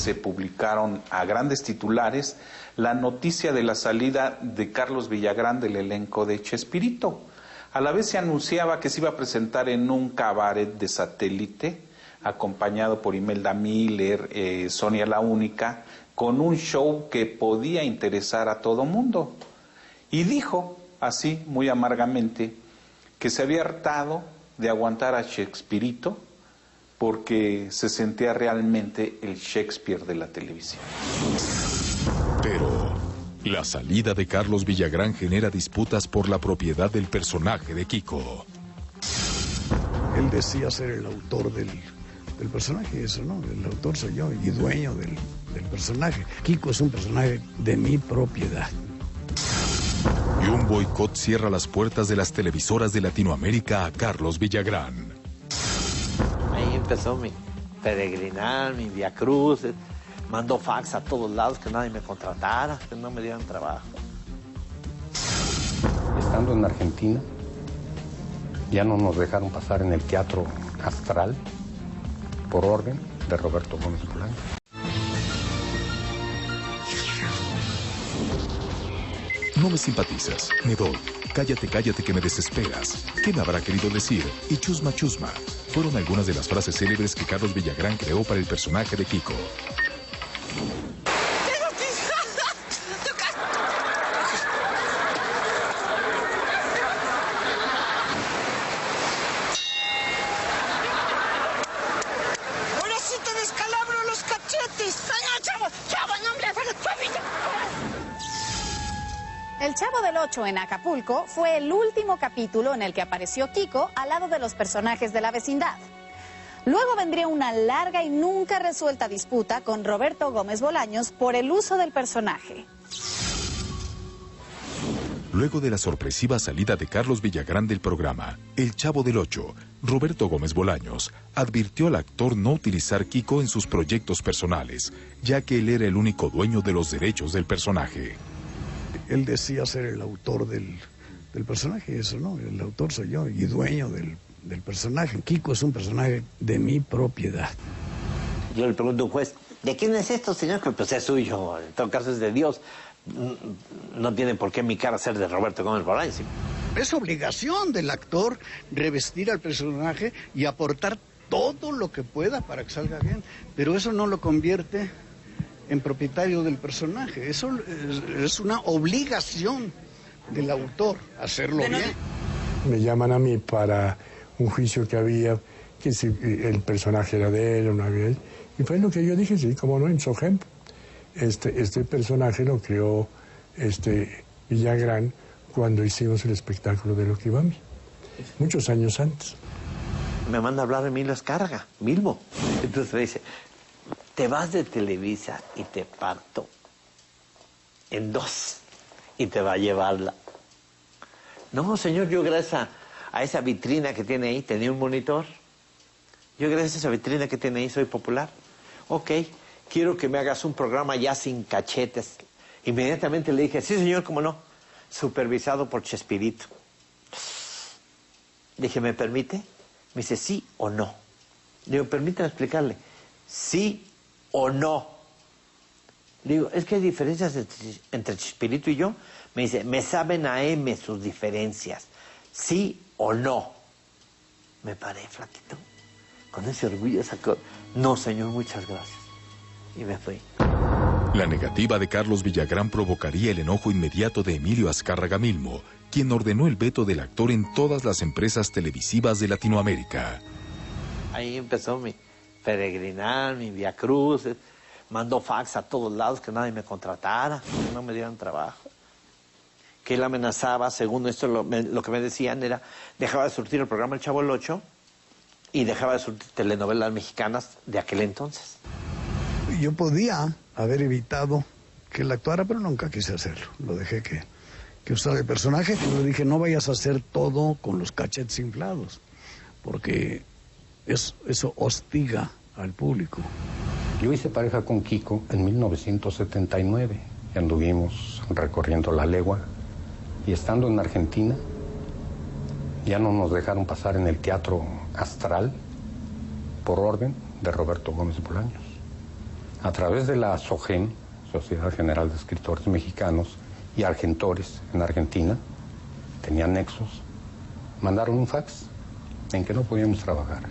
se publicaron a grandes titulares la noticia de la salida de Carlos Villagrán del elenco de Chespirito. A la vez se anunciaba que se iba a presentar en un cabaret de satélite, acompañado por Imelda Miller, Sonia la Única, con un show que podía interesar a todo mundo. Y dijo, así, muy amargamente, que se había hartado de aguantar a Chespirito porque se sentía realmente el Shakespeare de la televisión. Pero la salida de Carlos Villagrán genera disputas por la propiedad del personaje de Kiko. Él decía ser el autor del personaje, eso no, el autor soy yo y dueño del personaje. Kiko es un personaje de mi propiedad. Y un boicot cierra las puertas de las televisoras de Latinoamérica a Carlos Villagrán. Ahí empezó mi peregrinar, mi viacrucis. Mandó fax a todos lados que nadie me contratara, que no me dieran trabajo. Estando en Argentina, ya no nos dejaron pasar en el Teatro Astral por orden de Roberto Gómez Bolaños. No me simpatizas, me doy. Cállate, cállate que me desesperas. ¿Qué me habrá querido decir? Y chusma, chusma. Fueron algunas de las frases célebres que Carlos Villagrán creó para el personaje de Kiko. El Chavo del Ocho en Acapulco fue el último capítulo en el que apareció Kiko al lado de los personajes de la vecindad. Luego vendría una larga y nunca resuelta disputa con Roberto Gómez Bolaños por el uso del personaje. Luego de la sorpresiva salida de Carlos Villagrán del programa, El Chavo del Ocho, Roberto Gómez Bolaños advirtió al actor no utilizar Kiko en sus proyectos personales, ya que él era el único dueño de los derechos del personaje. Él decía ser el autor del personaje, eso no, el autor soy yo y dueño del personaje. Kiko es un personaje de mi propiedad. Yo le pregunto a un juez, ¿de quién es esto, señor? Que pues es suyo, en todo caso es de Dios. No tiene por qué mi cara ser de Roberto Gómez Bolaños. Es obligación del actor revestir al personaje y aportar todo lo que pueda para que salga bien, pero eso no lo convierte en propietario del personaje. Eso es una obligación del autor, hacerlo bien. Me llaman a mí para un juicio que había, que si el personaje era de él o no había él. Y fue lo que yo dije, sí, cómo no, en Sogem. Este personaje lo creó Villagrán cuando hicimos el espectáculo de Loquibami, muchos años antes. Me manda a hablar Emilio Azcárraga, Milmo. Entonces me dice, te vas de Televisa y te parto en dos y te va a llevarla. No, señor, yo gracias a esa vitrina que tiene ahí, tenía un monitor. Yo gracias a esa vitrina que tiene ahí soy popular. Ok, quiero que me hagas un programa ya sin cachetes. Inmediatamente le dije, sí, señor, cómo no, supervisado por Chespirito. Dije, ¿me permite? Me dice, ¿sí o no? Le digo, permítame explicarle. ¿Sí o no? Le digo, es que hay diferencias entre Chespirito y yo. Me dice, me saben a M sus diferencias. ¿Sí o no? Me paré, flaquito. Con ese orgullo sacó, no, señor, muchas gracias. Y me fui. La negativa de Carlos Villagrán provocaría el enojo inmediato de Emilio Azcárraga Milmo, quien ordenó el veto del actor en todas las empresas televisivas de Latinoamérica. Ahí empezó mi peregrinar, mi viacrucis. Mandó fax a todos lados que nadie me contratara, que no me dieran trabajo. Que él amenazaba, según esto lo que me decían era, dejaba de surtir el programa El Chavo del Ocho y dejaba de surtir telenovelas mexicanas de aquel entonces. Yo podía haber evitado que él actuara, pero nunca quise hacerlo. Lo dejé que usara el personaje. Yo dije, no vayas a hacer todo con los cachetes inflados, porque eso hostiga al público. Yo hice pareja con Kiko en 1979 y anduvimos recorriendo la legua. Y estando en Argentina, ya no nos dejaron pasar en el Teatro Astral por orden de Roberto Gómez Bolaños. A través de la SOGEM, Sociedad General de Escritores Mexicanos, y Argentores en Argentina, tenían nexos, mandaron un fax en que no podíamos trabajar.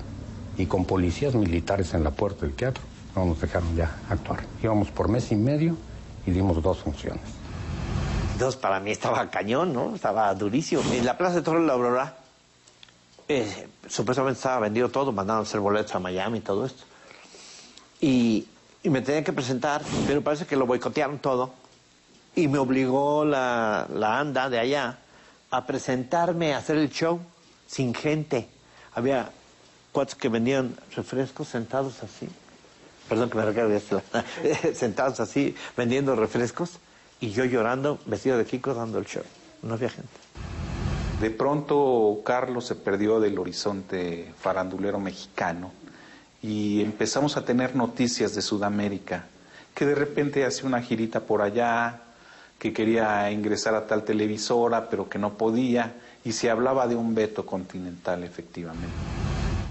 Y con policías militares en la puerta del teatro, no nos dejaron ya actuar. Íbamos por mes y medio y dimos 2 funciones. Entonces, para mí estaba cañón, ¿no? Estaba durísimo. En la Plaza de Toros de la Aurora, supuestamente estaba vendido todo, mandaron a hacer boletos a Miami y todo esto. Y me tenían que presentar, pero parece que lo boicotearon todo. Y me obligó la ANDA de allá a presentarme, a hacer el show sin gente. Había cuates que vendían refrescos sentados así. Perdón que me recargue esto. Sentados así, vendiendo refrescos. Y yo llorando, vestido de Kiko, dando el show. No había gente. De pronto Carlos se perdió del horizonte farandulero mexicano y empezamos a tener noticias de Sudamérica, que de repente hacía una girita por allá, que quería ingresar a tal televisora, pero que no podía, y se hablaba de un veto continental, efectivamente.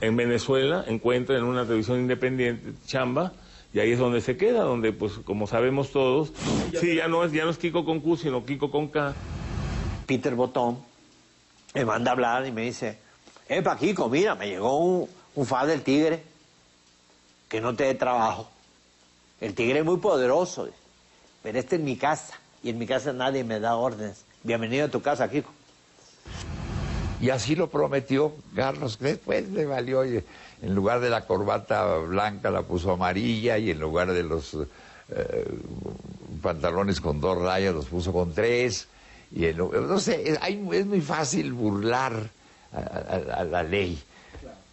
En Venezuela encuentra en una televisión independiente chamba, y ahí es donde se queda, donde, pues, como sabemos todos, sí, ya no es Kiko con Q, sino Kiko con K. Peter Botón me manda a hablar y me dice, epa, Kiko, mira, me llegó un fan del Tigre, que no te dé trabajo. El Tigre es muy poderoso, pero este es mi casa, y en mi casa nadie me da órdenes. Bienvenido a tu casa, Kiko. Y así lo prometió Carlos, que después le valió, y en lugar de la corbata blanca la puso amarilla, y en lugar de los pantalones con 2 rayas los puso con 3, y no sé, es muy fácil burlar a la ley.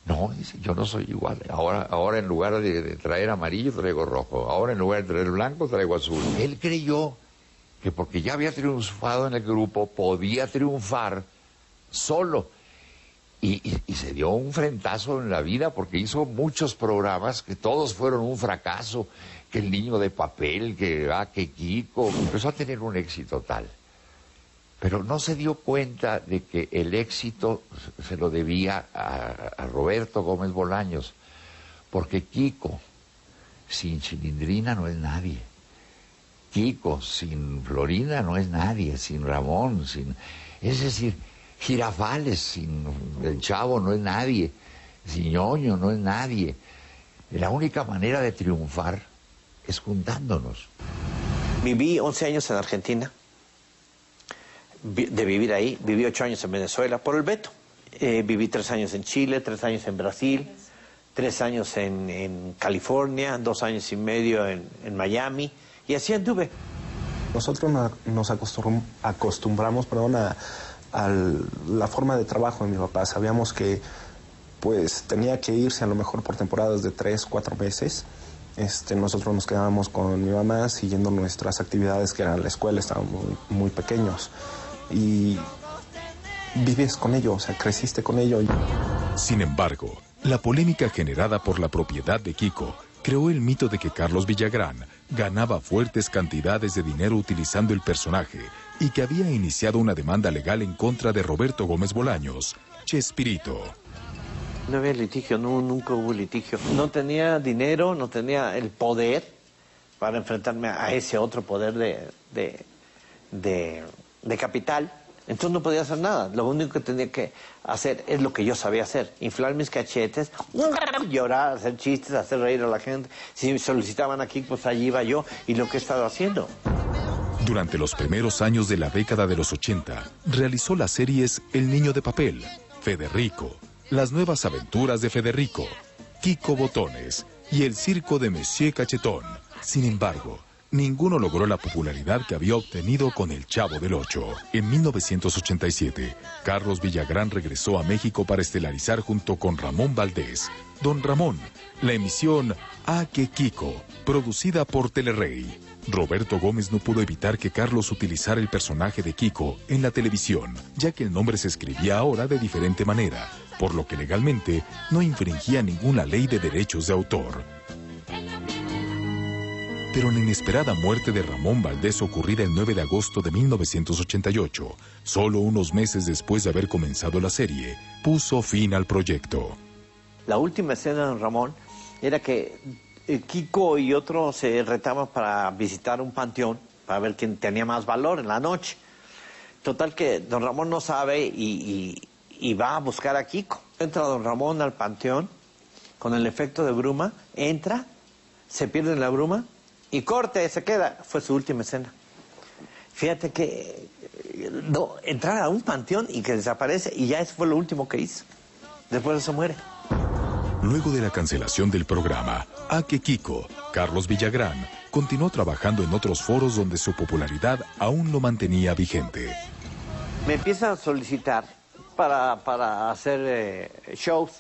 No, dice, yo no soy igual. Ahora en lugar de traer amarillo traigo rojo, ahora en lugar de traer blanco traigo azul. Él creyó que porque ya había triunfado en el grupo podía triunfar solo. Y se dio un frentazo en la vida porque hizo muchos programas que todos fueron un fracaso, que El Niño de Papel, que Kiko, empezó a tener un éxito tal. Pero no se dio cuenta de que el éxito se lo debía a Roberto Gómez Bolaños, porque Kiko sin Chilindrina no es nadie. Kiko sin Florinda no es nadie, sin Ramón, es decir, Girafales sin el Chavo no es nadie, sin Ñoño no es nadie. La única manera de triunfar es juntándonos. Viví 11 años en Argentina, de vivir ahí, viví 8 años en Venezuela por el veto. Viví 3 años en Chile, 3 años en Brasil, 3 años en California, 2 años y medio en Miami, y así anduve. Nosotros nos acostumbramos a la forma de trabajo de mi papá. Sabíamos que pues tenía que irse a lo mejor por temporadas de 3, 4 meses. Nosotros nos quedábamos con mi mamá siguiendo nuestras actividades, que eran la escuela, estábamos muy pequeños. Y vives con ello, o sea, creciste con ello. Sin embargo, la polémica generada por la propiedad de Kiko creó el mito de que Carlos Villagrán ganaba fuertes cantidades de dinero utilizando el personaje y que había iniciado una demanda legal en contra de Roberto Gómez Bolaños, Chespirito. No había litigio, nunca hubo litigio. No tenía dinero, no tenía el poder para enfrentarme a ese otro poder de capital. Entonces no podía hacer nada. Lo único que tenía que hacer es lo que yo sabía hacer. Inflar mis cachetes, llorar, hacer chistes, hacer reír a la gente. Si me solicitaban aquí, pues allí iba yo, y lo que he estado haciendo. Durante los primeros años de la década de los 80, realizó las series El Niño de Papel, Federico, Las Nuevas Aventuras de Federico, Kiko Botones y El Circo de Monsieur Cachetón. Sin embargo, ninguno logró la popularidad que había obtenido con El Chavo del Ocho. En 1987, Carlos Villagrán regresó a México para estelarizar junto con Ramón Valdés, Don Ramón, la emisión A que Kiko, producida por Telerrey. Roberto Gómez no pudo evitar que Carlos utilizara el personaje de Kiko en la televisión, ya que el nombre se escribía ahora de diferente manera, por lo que legalmente no infringía ninguna ley de derechos de autor. Pero la inesperada muerte de Ramón Valdés, ocurrida el 9 de agosto de 1988, solo unos meses después de haber comenzado la serie, puso fin al proyecto. La última escena de Ramón era que Kiko y otros se retaban para visitar un panteón, para ver quién tenía más valor en la noche. Total que don Ramón no sabe y va a buscar a Kiko. Entra don Ramón al panteón con el efecto de bruma, entra, se pierde en la bruma y corte, se queda. Fue su última escena. Fíjate que entrar a un panteón y que desaparece y ya eso fue lo último que hizo. Después de eso muere. Luego de la cancelación del programa, Ake Kiko, Carlos Villagrán, continuó trabajando en otros foros donde su popularidad aún lo mantenía vigente. Me empiezan a solicitar para hacer shows.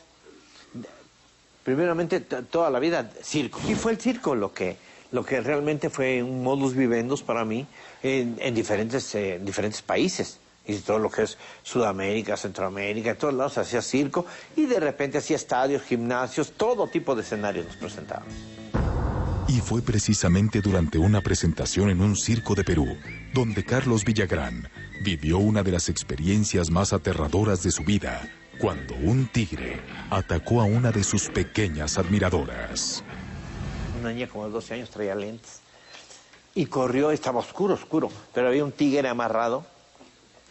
Primeramente, toda la vida, circo. Y fue el circo lo que realmente fue un modus vivendus para mí en diferentes países. Y todo lo que es Sudamérica, Centroamérica, en todos lados hacía circo y de repente hacía estadios, gimnasios, todo tipo de escenarios nos presentaban. Y fue precisamente durante una presentación en un circo de Perú, donde Carlos Villagrán vivió una de las experiencias más aterradoras de su vida, cuando un tigre atacó a una de sus pequeñas admiradoras. Una niña como de 12 años traía lentes y corrió, estaba oscuro, pero había un tigre amarrado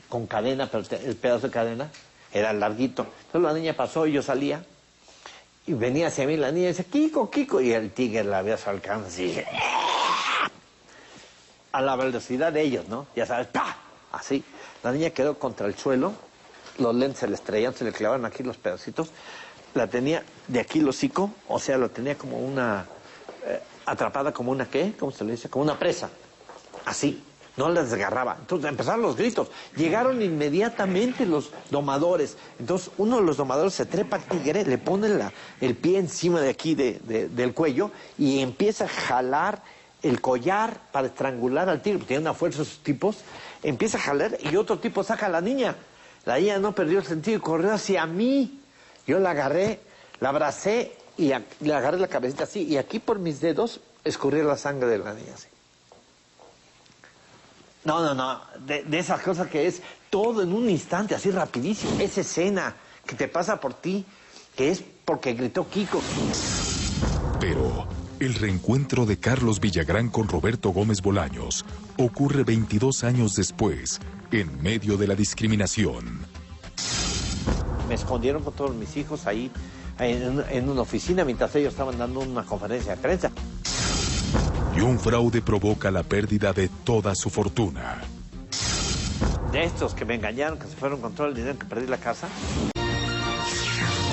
con cadena, pero el pedazo de cadena era larguito. Entonces la niña pasó y yo salía y venía hacia mí la niña y dice, Kiko, Kiko, y el tigre la veía a su alcance y a la velocidad de ellos, ¿no? Ya sabes, ¡pah! Así. La niña quedó contra el suelo, los lentes se le estrellaron, se le clavaron aquí los pedacitos, la tenía de aquí el hocico, o sea, lo tenía como una atrapada, como una, ¿qué? ¿Cómo se le dice? Como una presa, así. No la desgarraba. Entonces empezaron los gritos. Llegaron inmediatamente los domadores. Entonces uno de los domadores se trepa al tigre, le pone el pie encima de aquí del cuello y empieza a jalar el collar para estrangular al tigre. Tiene una fuerza esos tipos. Empieza a jalar y otro tipo saca a la niña. La niña no perdió el sentido y corrió hacia mí. Yo la agarré, la abracé y le agarré la cabecita así. Y aquí por mis dedos escurría la sangre de la niña así. No, de esas cosas que es todo en un instante, así rapidísimo. Esa escena que te pasa por ti, que es porque gritó Kiko. Pero el reencuentro de Carlos Villagrán con Roberto Gómez Bolaños ocurre 22 años después, en medio de la discriminación. Me escondieron con todos mis hijos ahí en una oficina mientras ellos estaban dando una conferencia de prensa. Y un fraude provoca la pérdida de toda su fortuna. De estos que me engañaron, que se fueron con todo el dinero, que perdí la casa,